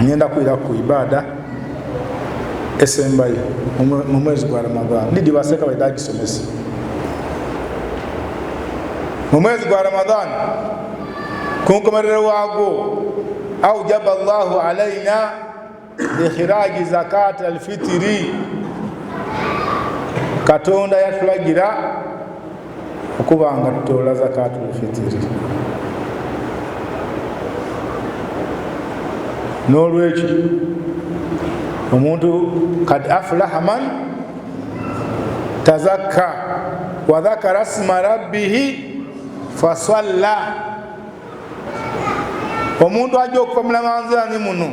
ngenda kuira ku ibada esembayo mu mwezi gwa Ramadhan ndidi baseka baidagi somesi mu mwezi gwa Ramadhan kunkomerero wago au jaba Allahu alaina ikhiraji zakat al-fitri katonda yatulagira okubanga tutola zakat al-fitri nolwekyo omuntu kad aflaha man tazakka wa dhakara isma rabbih fasalla omuntu ajja okuva mu Ramadhan muno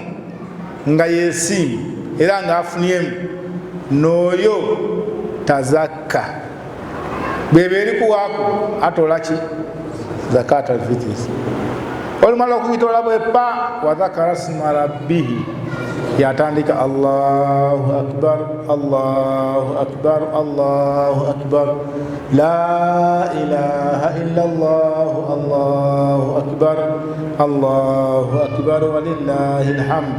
nga yesiimye era nga afuniyemu n'oyo tazakka bebe eri kuwaako atola ki zakat al-fitri olumala okuyitola bwepa wa dhakara isma rabbih yatandika Allahu akbar Allahu akbar Allahu akbar la ilaha illa Allah Allahu akbar Allahu akbar walillahi alhamd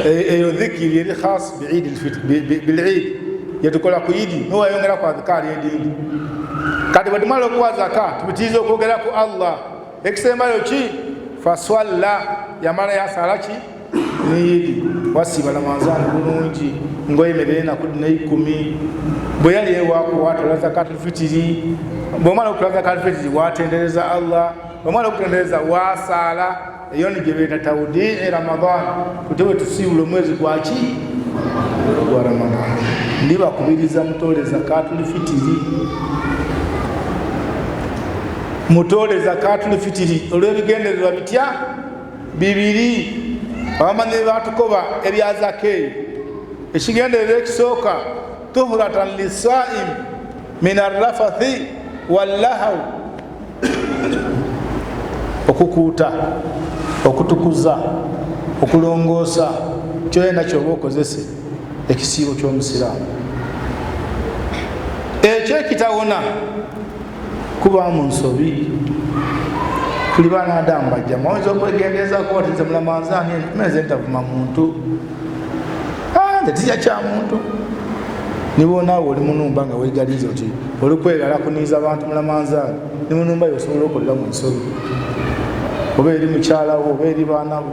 eyo dhikri yali khas bi'id al-fitr bil-eid yatukola ku idi no wayongera ku adhkari edindi kati badimalo ku zakat tubitizo okogera ku Allah ekisema yo ki faswalla yamala ya salaki ni wasiba Ramadhan bulungi ngoyemerere na kudina 10 boyali ewako watola zakat al-fitri bomala okula zakat al-fitri watendereza Allah bomala okutendereza wasala eyo ni jebeta tawdi Ramadhan kutewe tusibulo mwezi gwaki gwa Ramadhan ndiba kubiriza mutole zakat al-fitri mutole zakat al-fitri olwebigendererwa bitya bibiri abamanye batukoba ebyazake ekigenderero ekisooka tuhuratan lisaim min arrafathi wallahaw okukuuta okutukuza okulongoosa kyoyenda kyoba okozese ekisiibo ky'omusiraamu ekyo ekitawona kuba mu nsobi kuli bana Adamu bajja mawezi okwegendeza ko watinze mu Ramadhan meze ntavuma muntu ndetija kya muntu nibona oli munumba nga wegalize oti oli kwegala kuniza abantu mu Ramadhan ni munumba yosobola okolera mu nsobi oba eri mukyala wo oba eri baana bo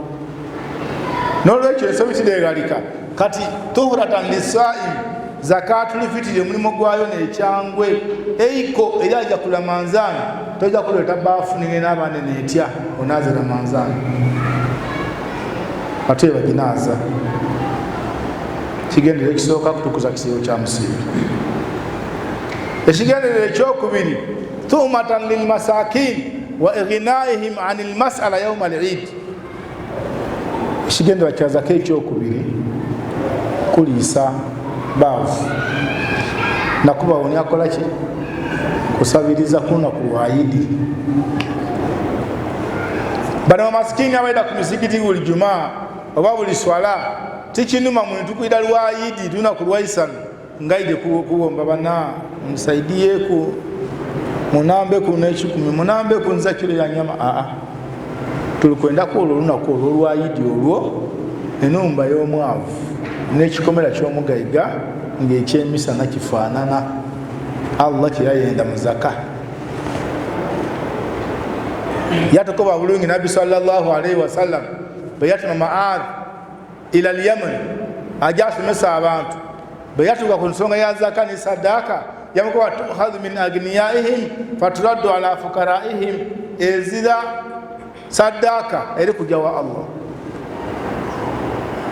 nolwekyo ensobi tidegalika kati tuhuratan lisaim zakatul fitri mulimo gwayo nekyangwe eiko eryaja ku Ramadhan toja kuleta bafu ningene abane netya onaze Ramadhan ate baginaza kigendere kisooka kutukuza kisiyo kya musibi ekigendere ekyokubiri tuhmatan lil masakin wa ighna'ihim 'anil mas'ala yawm al-'eid ekigendere kya zakat ekyokubiri kulisa bavu nakuba oni akola ki kusabiriza kuna kuwaidi bana maskini abaida ku misikiti buli jumaa oba buli swala tikinuma muntu kuida lwaidi tuna kulwaisa ngaide kuomba bana msaidie ku munambe ku n'ekikumi munambe ku nza kilo ya nyama tulikwenda ku oluna ku lwaidi olwo enumba y'omwavu n'ekikomera ky'omugaiga ng'ekyemisa na kifaanana Allah kiyayenda muzaka yatukoba bulungi Nabi sallallahu alaihi wasallam bayatuma Ma'ad ila al-Yaman ajasumesa abantu bayatuka ku nsonga ya zaka ni sadaka yamukoba tuhadhu min agniyaihim faturaddu ala fuqaraihim ezira sadaka eri kujawa Allah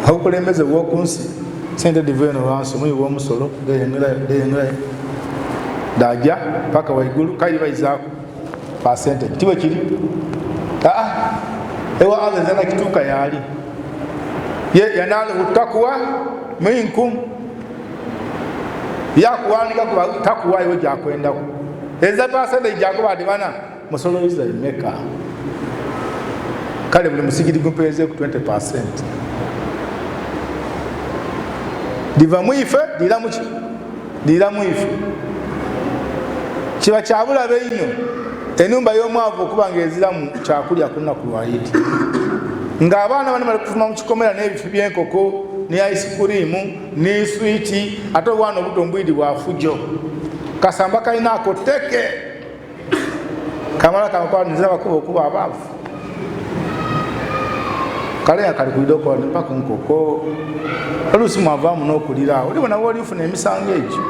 hakulemeze wokunsi sente diveno wanso mwi wo musolo deyengera daja paka waigulu kaili baizako percentage tiwe kiri ewa Allah zana kituka yali ye yanalo utakwa minkum yakuwanika kuba takwa yo jakwenda ko eza percentage jako badi bana musolo iza imeka kale buli musigidi gumpeze ku 20% diva muife dira muife kiba kyabula beino enumba y'omwavu okubanga ezira mu kyakulya kunna ku lwayidi nga abaana bano bali kuvuma mu kikomera n'ebifi by'enkoko ne ice cream ne sweet ate obwana obuto mbwidi bwa fujo kasamba kalina ako teke kamala kamukwaniza bakuba okuba abaavu kale akali kuidoko mpaka nkoko olusi mwavaamu n'okulirawo oli bona bwoli ufuna emisango egyo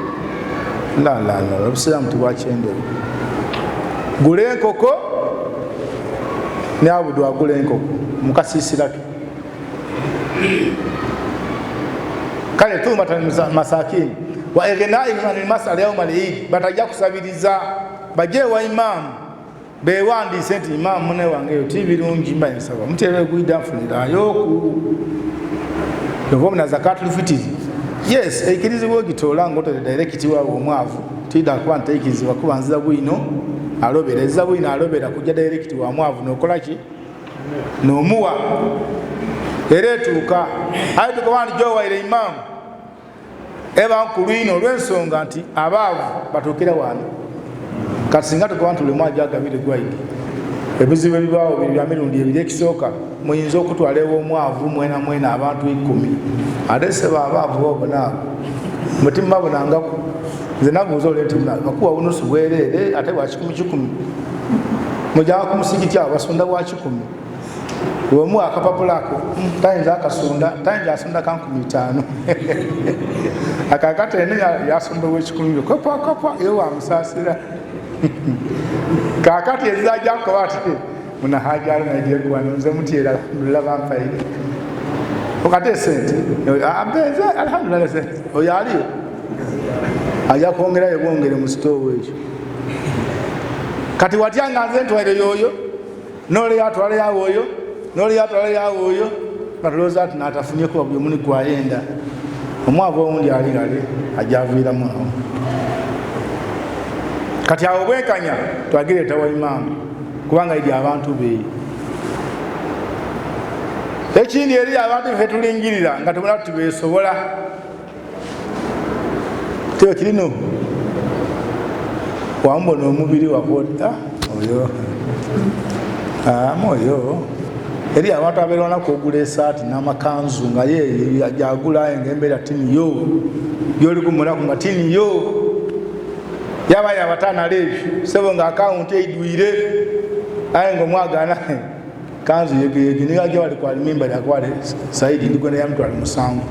la obusiraamu tibwakyendera gula enkoko ne abudu agula enkoko mukasiisirake kale tumatana masakini wa ighna'ihim anil mas'al yawm al-eid batajja kusabiriza bajje wa imam bewandise nti imam mune wange ti birungi mbayisaba mutere guida funira yoku novo na zakatul fitri yes ekirizi wo gitola ngoto direct wa omwavu tida kwanta ikizi bakubanza bwino alobereza bwino alobera kujja direct wa mwavu nokola ki nomuwa eretuka ayo tukawandi jowa ile imam eba nkulwino lwensonga nti abaavu batukira wano kati singa tukawandi tulemwaja agabire gwaidi ebizibu ebibaawo biri bya mirundi ebiri ekisooka muyinza okutwala ew'omwavu mwena abantu 10 ate seba abaavu bobonaabo mutima bonangaku nze nabuuza olenti bakuwa bunusu bwereere ate bwa 10 mujaa ku musigiti awo basonda bwa 10 womu akapapula ako tayinza akasonda tayinza asonda ka 15 akakata ene yasonda w'ekikumi kopa ewa amusaasira kakati ezajja kuba ati muna hajjalo nagiye kuwano nze mutyera alhamdulillah bampaire okate sente abeze alhamdulillah sente oyo aliyo ajja kwongerayo bwongere mu sitoowa ekyo kati watyanga nze ntwale yoyo nole yatwale yawo oyo nole yatwale yawo oyo batulooza ati naatafunyeko buli muni gwayenda omwavu owundi aligale ajja aviiramu awo kati awo bwekanya twagireeta wa imaamu kubanga eri abantu be ekindi eri abantu fe tulingirira nga tubona tubeesobola tewe kirino wambona omubiri wakoda oyo moyo eri abantu abeerwanaku ogula esaati n'amakanzu nga ye jagula engembera tini yo gyoli kumulaku nga tini yo yaba yabatana levi sebo nga account eidwire aye ngomwagana kanzu yege ni aje wali kwa AL-MIMBAR yakwale Saidi ndiko ya mtu alimusangu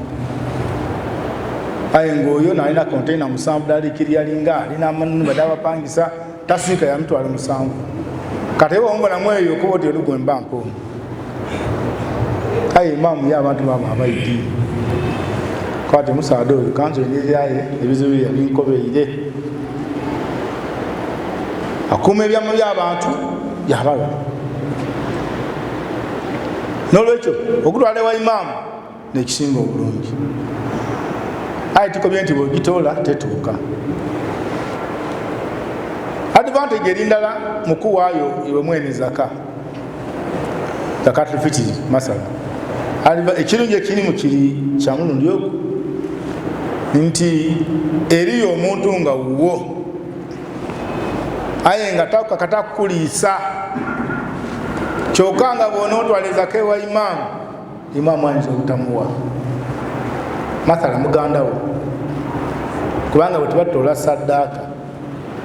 aye ngoyo na ina container musangu dali kiri alinga lina manu badawa pangisa tasika ya mtu alimusangu katewo ombo na mweyo ko boti olugo mbampo aye mamu ya abantu baba abaidi kwate musado kanzu ni yaye ebizibu ya binkobe ide akuma ebyamu by'abantu yabala nolwekyo okutwala wa imaamu nekisinga obulungi aye tukobye nti bwegitoola tetuuka advantage erindala mukuwaayo iwe mwene zakat fitri masala ekirungi ekirimu kiri kya mulundi ogwo nti eriyo omuntu nga wuwo aye nga takakata kuliisa kyokka nga bwona otwaliza kewa imaamu ayinza obutamuwa mathala muganda wo kubanga bwe tubatoola saddaaka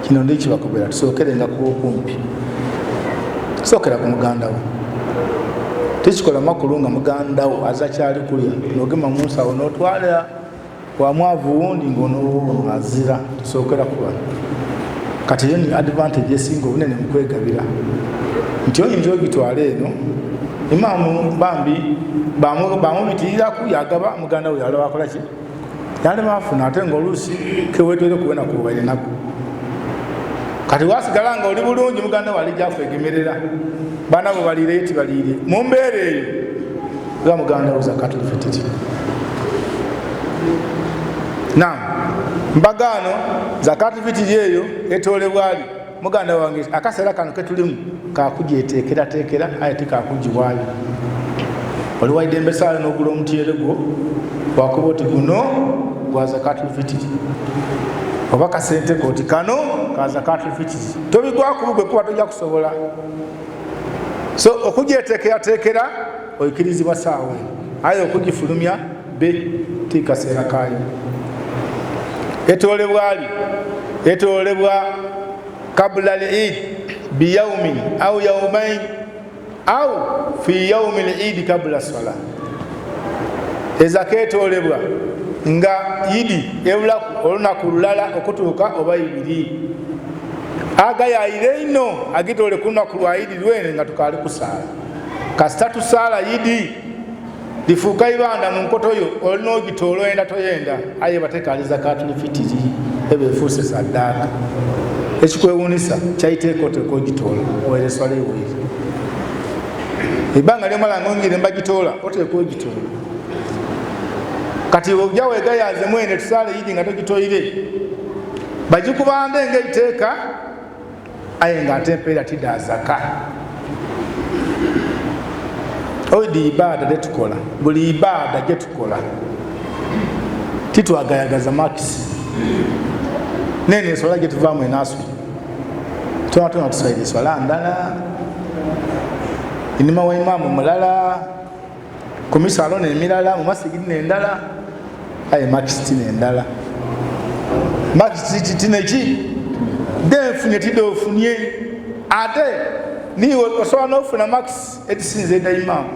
kino ndi kibakobera tusookerenga ku okumpi sookera ku muganda wo tekikola makulu nga muganda wo azakyali kulya nogema mu nsawo n'otwala wamwavu wundi ng'ono azira tusookera ku bano kati yo ni advantage esinga obunene mu kwegabira nti oyinza ogitwala eno imaamu bambi bamubitiriraku yagaba muganda we yalaba akola ki yalaba afuna ate ng'oluusi kewetwere kubena kubaire nako kati wasigala nga oli bulungi muganda we alijja kwegemerera bana bo baliire eti baliire mu mbeera eyo oba muganda we zakatul fitri naam mbagano zakat fitri eyo etolebwali muganda wange akaseera kano ketulimu kakujeteekera aye tekakujiwaayo oli waidembe saala n'ogula omutyere gwo wakuba oti guno gwa zakatul fitri oba kasente koti kano ka zakatul fitri tobigwaku bugwe kuba tojja kusobola so okujeteekerateekera oikirizibwa saawe aye okugifulumya be tikaseera kayo etolebwa kabla al-Eid biyawmin au yawmain au fi yawmi al-Eid kabla salah. Ezaka etolebwa nga Idi ebulaku olunaku lulala okutuuka oba ibiri. Agayayire ino agitole ku lunaku lwa Idi lwene nga tukali kusaala. Kasita tusaala Idi lifuuka ibanda mu nkoto yo olina ogitoola oyenda toyenda aye batekali Zakat Fitri ebe efuuse saddaaka. Ekikwewuunisa kyayiteekoteko ogitoola oweere swala eweere. Ebbanga lyomala ngongere mbagitoola oteeka ogitoola. Kati ojja weegayaze mwene tusaale Idi nga togitoyire bagikubande ng'eiteeka aye ng'ate empeera tidda zaka. Oidi ibada detukola buli ibada gyetukola titwagayagaza makisi nene eswala gyetuvaamu enaasu tonatona tusaire eswala ndala inima wa imamu mulala ku misalo nemirala mu masigiri nendala aye makisi tinendala makisi tineki denfunye tidofunye ate niwe osobola n'ofuna makisi etusinze edda imamu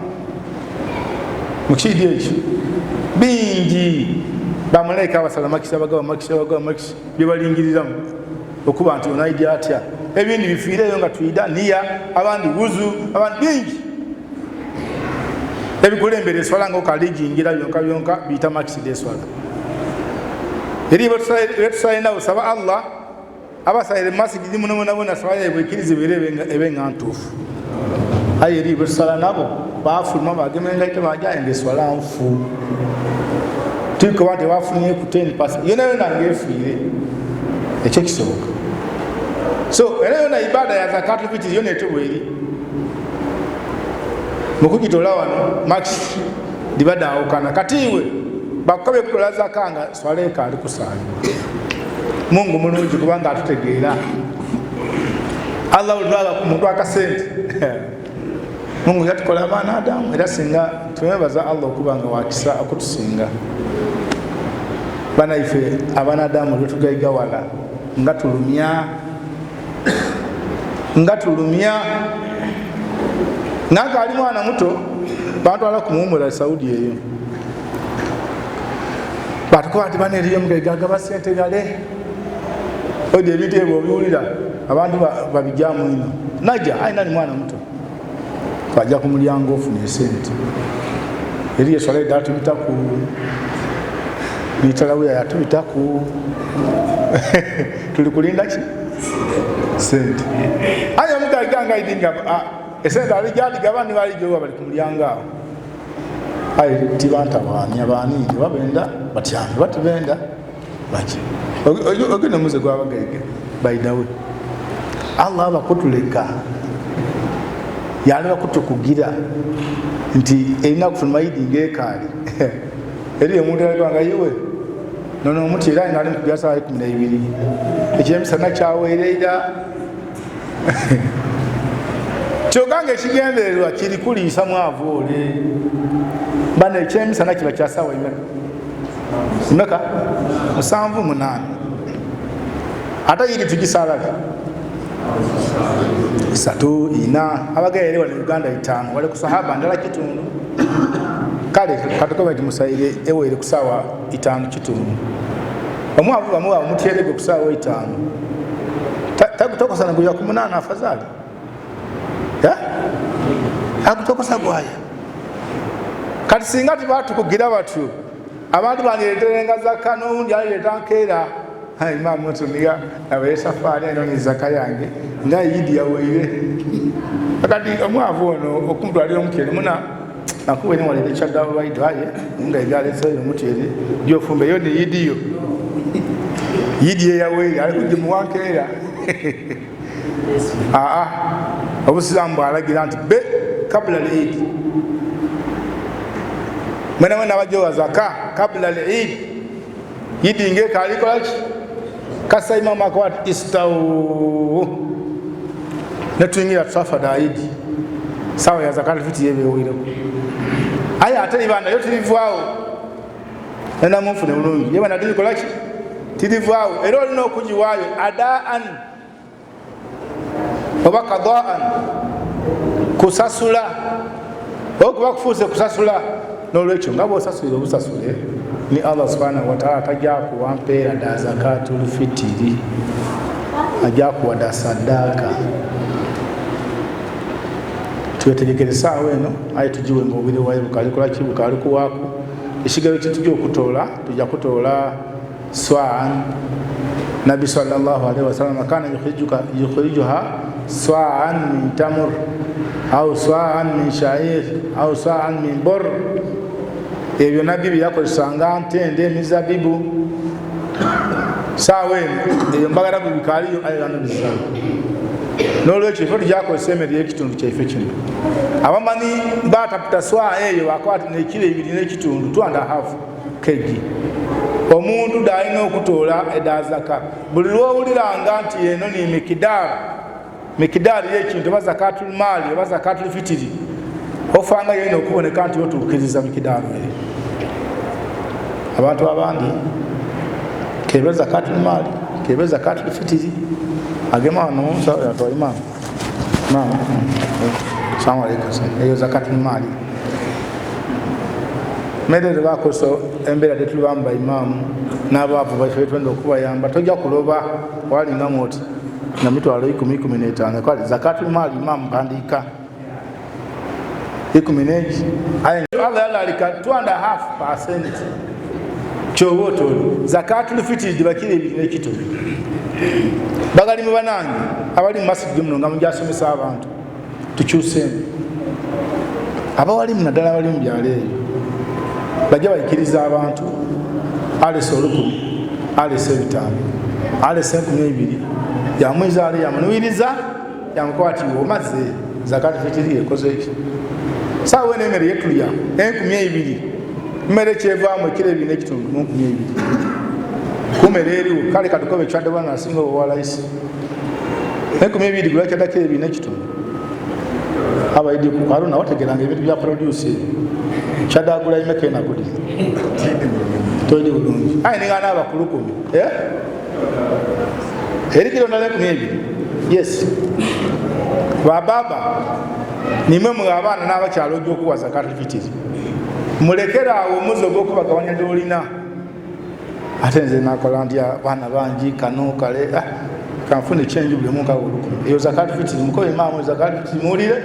mukidi ekyo bingi bamalaika abasala makisi abagaba makisi byebalingiriramu okuba nti onaidi atya ebindi bifiireyo nga tuyida niya abandi wuzu abandi bingi ebikulembera eswala nga okalijingira byonka biyita makisi deswala eri betusaire nawe saba Allah abasaire masigidi munabona swala yaibwe ekkiriza ebe nga ntuufu aye eri betusala nabo bafuluma bagemengaite bajayenga eswala nfu tuikoba nti bafunye ku 10% yona ngaefiire ekyo kisoboka. So era yona ibada ya Zakat Fitri yona etubweri mukugitola wano max dibada awukana katiwe bakobe kukola zakanga swala ekali kusaala. Mungu mulungi kubanga atutegeera Allah ulwaga ku muntu akasente Mungu yatukola abaana Adamu era singa twebaza Allah okubanga wakisa okutusinga bana ife abaana Adamu lutugaiga wala ngatulumya nanga ali mwana muto bantu ala kumuumula Saudi eyo batukola ati bana eriyo mugaiga gabasente gale odi ebintu ebyo biwulira abantu babijamu ino naja aina ni mwana muto bajja ku mulyango ofuna esente eri eswala edda tubitaku nitalawuya yatubitaku tuli kulinda ki sente aye mugaganga idinga esente alijali gabani balijowa bali ku mulyango awo aye tibanta bani babenda batyambe batubenda baki ogenda muze gwabagayige baidawe Allah abakutuleka yali bakutukugira nti erina kufuluma Idi ng'ekaali eri omuntu alibanga yiwe nono omuti era nga ali mu kubyasa 12 ekyemisana kyaweereera kyoganga ekigendererwa kiri kuliisa mwavu ole bana ekyemisana kiba kyasawa imeka 7-8 ate Idi tugisaalabe 3-4 abagayere wano Uganda 5 wale kusahaba ndala kitundu kale katukoba kimusaire ewere kusawa 5 kitundu omwavu bamuwa mutiyelege kusawa 5 takutokosa nanguya ku 8 afadhali akutokosa gwaya kati singa tibatu kugira batyo abantu banireterenga zakka n'undi alireta nkeera imamu tuniga abaye safari eno ni zaka yange nga Idi yaweire akati omwavu ono okuntu ali omukere muna nakuwe ni wale chaga right aye nga igale so omukere yo fumbe yo ni Idi yaweire ali kujimu wankera obusilamu alagira nti be kabla al-Eid mwana wajowa zaka kabla al-Eid Idi ngeka alikola ki kasa imamu akwati istawu netwingira tufada Idi sawa ya zakat fitri yebewire aya ate ibanda yo tilivwao nenda mufune bulungi yebana tilikola ki tilivwao era olina okugiwaayo adaan oba qadaan kusasula okuba kufuuse kusasula n'olwekyo nga bw'osasulira obusasule ni Allah subhanahu wa ta'ala tajja kuwa mpeera da zakatul fitiri ajja kuwa da sadaka twetegekere saawa eno aye tugiwe ng'obwire bwayo bukalikola ki bukalikuwaako ekigero kye tujja okutoola tujja kutoola swaan nabi sallallahu alaihi wasallam kana yukhrijuha swaan min tamr au swaan min sha'ir au swaan min bor ebyo nabbi byakozesanga ntende emizabibu saawa eno eyo mbagala bubikaliyo ayano bisawo n'olwekyo ife tujakozesa emmere y'ekitundu kyaife kino abamanyi bataputa swaa eyo akwati nekiro 2 n'ekitundu 2.5 kg omuntu dalina okutoola edazaka buli lwowuliranga nti eno ni mikidaari y'ekintu oba zakatul maali oba zakatul fitiri ofanga yalina okuboneka nti otuukiriza mikidaari eyo abantu abandi kebe zakatul maali kebe zakatul fitiri agema wano yatwa imam salamu alaikum eyo zakatul maali merere bakoso embeera tetulibamba imaamu n'abaavu baffe twenda okubayamba tojja kuloba walinga moti na mitwalo 10-15 kwali zakatul maali imaamu pandiika 10 aye Allah yalalika 2.5% kyoboto zakatul fitri dibakire 2 n'ekitundu bagali mu banange abali mu masjid muno nga mujasomesa abantu tukyuseemu abawali mu naddala bali mu byalo eyo bajja bayikiriza abantu alese 10 alese 5 alese 12 yamwizaale yamunuwiriza yamukwati omaze zakati fitiri ekoze ki sawa n'emmere yetulya 12 mmere kyevaamu ekiro 2 n'ekitundu 12 kumere eriwo kale katukobe kyadde bwana asinga obwalaisi 12 gula kyadde kiro 2 n'ekitundu abaidi ku haruna wategeranga ebintu bya produce kyadde agula imeke na guli toyidi bulungi ayi ningana abakulu 10 eri kilo ndala 12 yes bababa nimwe mu abaana n'abakyalo ogyokuwa zakatul fitiri mulekera awo omuzo gw'okubagabanya dolina ate nze nakola ndya baana bangi kano kale kanfune change buli mwaka olukumi eyo zakatul fitiri muko imaamu zakatul fitiri muwulire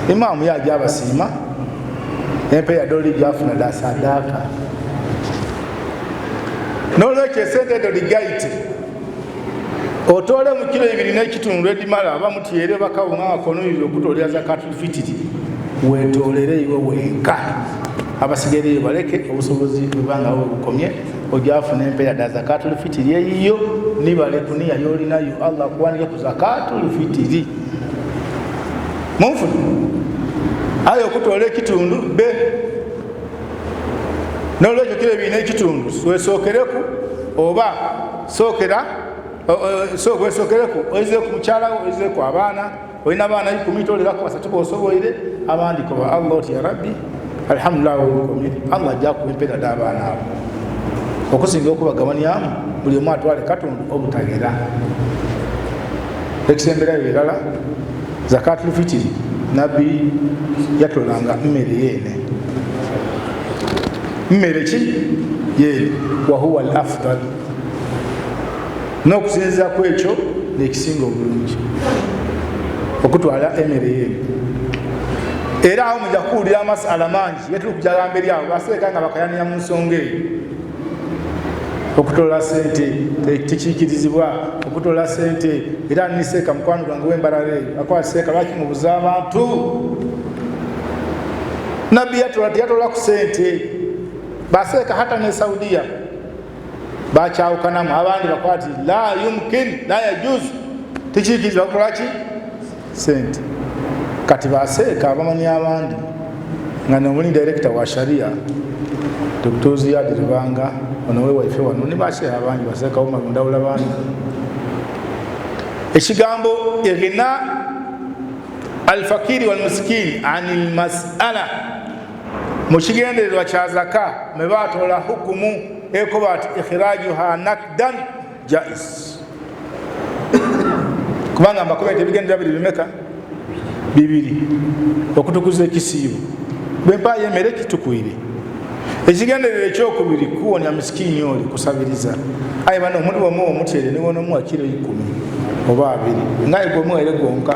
imaamu yajja abasiima empe ya doli gyafuna da sadaka n'olwekyo esente edo ligaite otole mu kilo 2 n'ekitundu edimala aba mutiyere bakawunga akonoyiro okutolera zakatul fitiri wetolere iwe wenka abasigere baleke obusobozi bwanga obukomye ojafuna empeera da zakatul fitiri eyiyo nibale kuniya yolinayo Allah kuwanike ku zakatul fitiri munfuni ayo okutolera ekitundu be n'olwekyo kilo 2 n'ekitundu wesokereku oba sokera wesokereku oyize ku mukyala oyize ku abaana olina abaana 10 tolerako basatu bosoboire abandi koba Allah oti ya rabbi alhamdulillah olukomye Allah ajja kumpera d'abaana abo okusinga okubagabanyamu buli omu atwale katundu obutagera ekisembera ebirala zakatul fitiri nabbi yatolanga mmere yene mmere ki yene wa huwa al-afdal n'okusinziza ku ekyo n'ekisinga obulungi okutwala emmere yene era awo mujja kuwulira amasala mangi yetuli kujagamba eri abo baseeka nga bakayanira mu nsonga eyo okutola sente tekiikirizibwa okutola sente era niseeka mukwano gwange w'embalala eyo akwatiseeka lwaki mubuza abantu nabbi yatola ku sente baseeka hata ne Saudiya bakyawukanamu abandi bakwati la yumkin la yajuzu tekiikirizibwa kukola ki sente kati baseeka abamanyi abandi nga nomuli director wa sharia Dr. Zaidi Lubanga onowe waife wano ni basheha abangi baseeka wo malundawula bangi ekigambo irina alfakiri walmiskini anil mas'ala mukigendererwa kya zaka me batoola hukumu ekoba ati ikhirajuha nakdan jaiz kubanga mbakubete ebigendera biri bimeka bibiri okutukuza ekisiibo bwempayo emmere kitukwire ekigendererwa ekyokubiri kuwonya misikini oli kusabiriza aye bano omuntu omu omutyere niwonomuwa kiro 10 oba 2 ngaye gwomuwere gwonka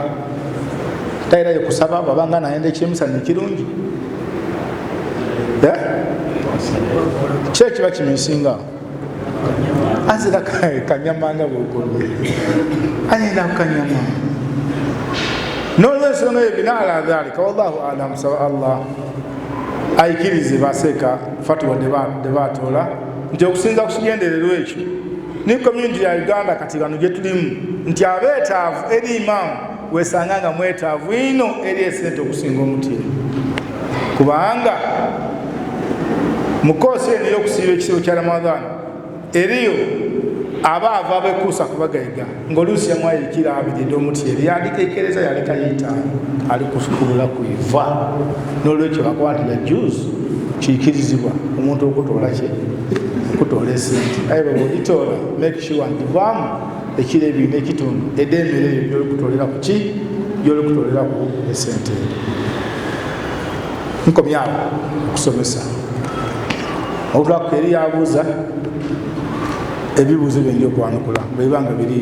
tairayo kusaba babanga nayenda ekyemusana ekirungi kyekiba kimisinga azira kanyamanga bwogolwe ayenda kukanyama nolwensonga eyo binala dhalika wallahu alam sawa Allah ayikirize baseeka fatwa de batoola nti okusinza ku kigendererwa ekyo ni community ya Uganda kati bano gye tulimu nti abeetaavu eri imamu wesanga nga mwetaavu ino eri esente okusinga omutyere kubanga mukoosi eno y'okusiiba ekisibo kya Ramadhan eriyo abaava abekuusa kubagayiga ng'oluusi yamwayikira 2 omutyere yandikekereza yaleka yitaano ali kusukubula kuiva n'olwekyo bakwatira juzi kiikirizibwa omuntu okutoola kye okutoola esente aye bw'ogitoola make sure nti vaamu ekiro ebiri n'ekitundu eddemmere eyo gy'olikutoolera ku ki gy'olikutoolera ku esente nkomyawo okusomesa obutwakuka eri yabuuza ebibuuzo byenja okwanukula bwebanga biri